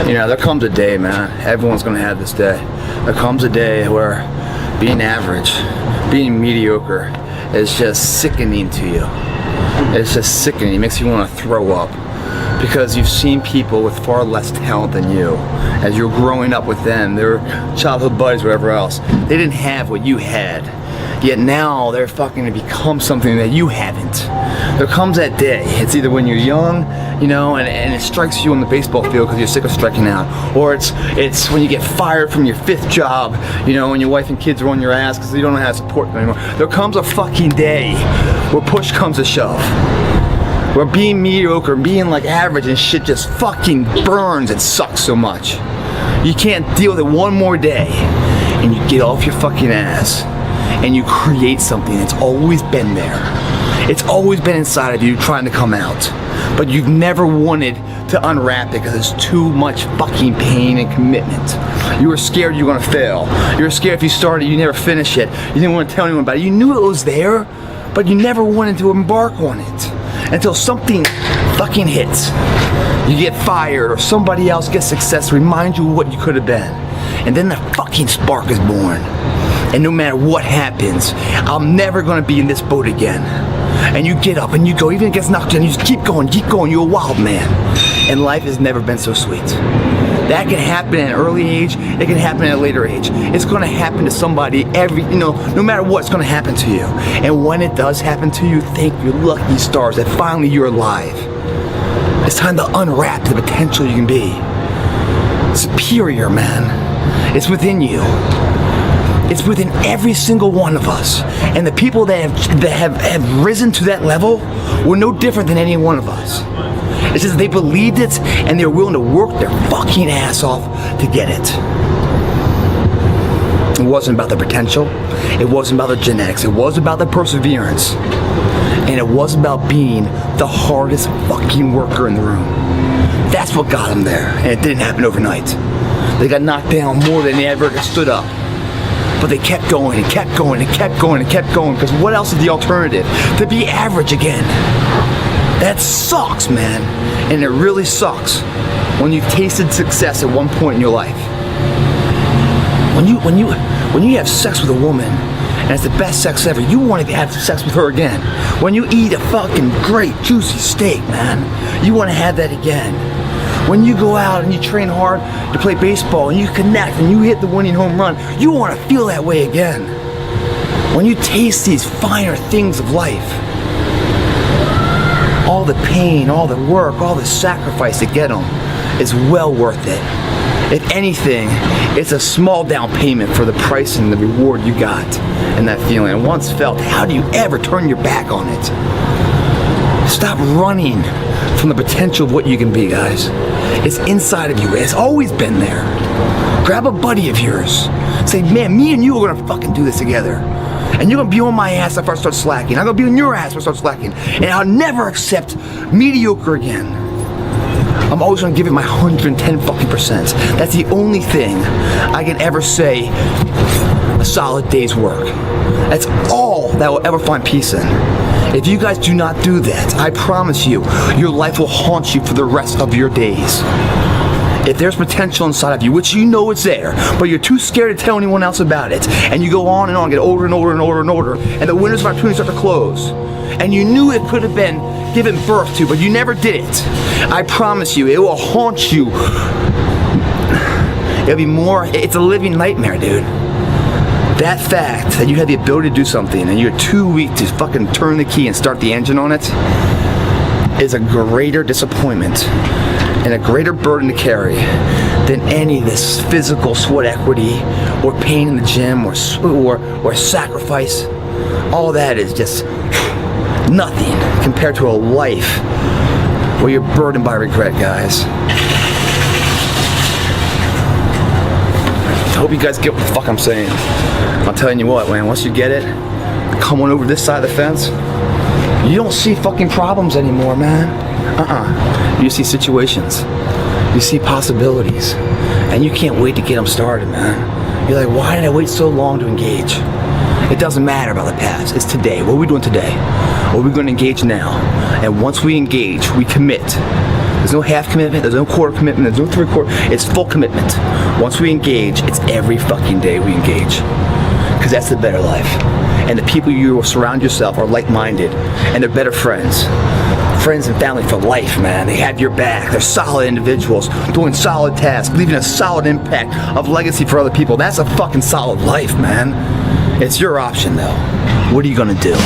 You know, there comes a day, man. Everyone's gonna have this day. There comes a day where being average, being mediocre is just sickening to you. It's just sickening. It makes you want to throw up. Because you've seen people with far less talent than you. As you're growing up with them, their childhood buddies, whatever else, they didn't have what you had. Yet now they're fucking to become something that you haven't. There comes that day. It's either when you're young, you know, and it strikes you on the baseball field because you're sick of striking out, or it's when you get fired from your 5th job, you know, and your wife and kids are on your ass because you don't know how to support them anymore. There comes a fucking day where push comes to shove. Where being mediocre, being like average and shit just fucking burns and sucks so much. You can't deal with it one more day, and you get off your fucking ass and you create something that's always been there. It's always been inside of you trying to come out, but you've never wanted to unwrap it because it's too much fucking pain and commitment. You were scared you were gonna fail. You were scared if you started, you never finish it. You didn't want to tell anyone about it. You knew it was there, but you never wanted to embark on it. Until something fucking hits. You get fired or somebody else gets success, remind you of what you could have been. And then the fucking spark is born. And no matter what happens, I'm never gonna be in this boat again. And you get up and you go, even if it gets knocked down, you just keep going, you're a wild man. And life has never been so sweet. That can happen at an early age, it can happen at a later age. It's gonna happen to somebody no matter what, it's gonna happen to you. And when it does happen to you, thank your lucky stars that finally you're alive. It's time to unwrap the potential you can be. Superior, man. It's within you. It's within every single one of us. And the people that have risen to that level were no different than any one of us. It's just they believed it and they're willing to work their fucking ass off to get it. It wasn't about the potential. It wasn't about the genetics. It was about the perseverance. And it was about being the hardest fucking worker in the room. That's what got them there. And it didn't happen overnight. They got knocked down more than they ever stood up. But they kept going and kept going and kept going and kept going, because what else is the alternative? To be average again. That sucks, man. And it really sucks when you've tasted success at one point in your life. When you have sex with a woman and it's the best sex ever, you want to have sex with her again. When you eat a fucking great juicy steak, man, you want to have that again. When you go out and you train hard to play baseball and you connect and you hit the winning home run, you want to feel that way again. When you taste these finer things of life, all the pain, all the work, all the sacrifice to get them is well worth it. If anything, it's a small down payment for the price and the reward you got and that feeling. And once felt, how do you ever turn your back on it? Stop running from the potential of what you can be, guys. It's inside of you. It's always been there. Grab a buddy of yours. Say, man, me and you are gonna fucking do this together. And you're gonna be on my ass if I start slacking. I'm gonna be on your ass if I start slacking. And I'll never accept mediocre again. I'm always gonna give it my 110 fucking %. That's the only thing I can ever say a solid day's work. That's all that will ever find peace in. If you guys do not do that, I promise you, your life will haunt you for the rest of your days. If there's potential inside of you, which you know it's there, but you're too scared to tell anyone else about it, and you go on and on, get older and older and older and older, and the windows of opportunity start to close, and you knew it could have been given birth to, but you never did it, I promise you, it will haunt you. It'll be more, it's a living nightmare, dude. That fact that you had the ability to do something and you're too weak to fucking turn the key and start the engine on it is a greater disappointment and a greater burden to carry than any of this physical sweat equity or pain in the gym or sacrifice. All that is just nothing compared to a life where you're burdened by regret, guys. I hope you guys get what the fuck I'm saying. I'm telling you what, man, once you get it, come on over this side of the fence, you don't see fucking problems anymore, man. You see situations. You see possibilities. And you can't wait to get them started, man. You're like, why did I wait so long to engage? It doesn't matter about the past. It's today. What are we doing today? What are we going to engage now? And once we engage, we commit. There's no half commitment, there's no quarter commitment, there's no three-quarter. It's full commitment. Once we engage, it's every fucking day we engage. Because that's the better life. And the people you surround yourself are like-minded, and they're better friends. Friends and family for life, man. They have your back. They're solid individuals doing solid tasks, leaving a solid impact of legacy for other people. That's a fucking solid life, man. It's your option, though. What are you gonna do?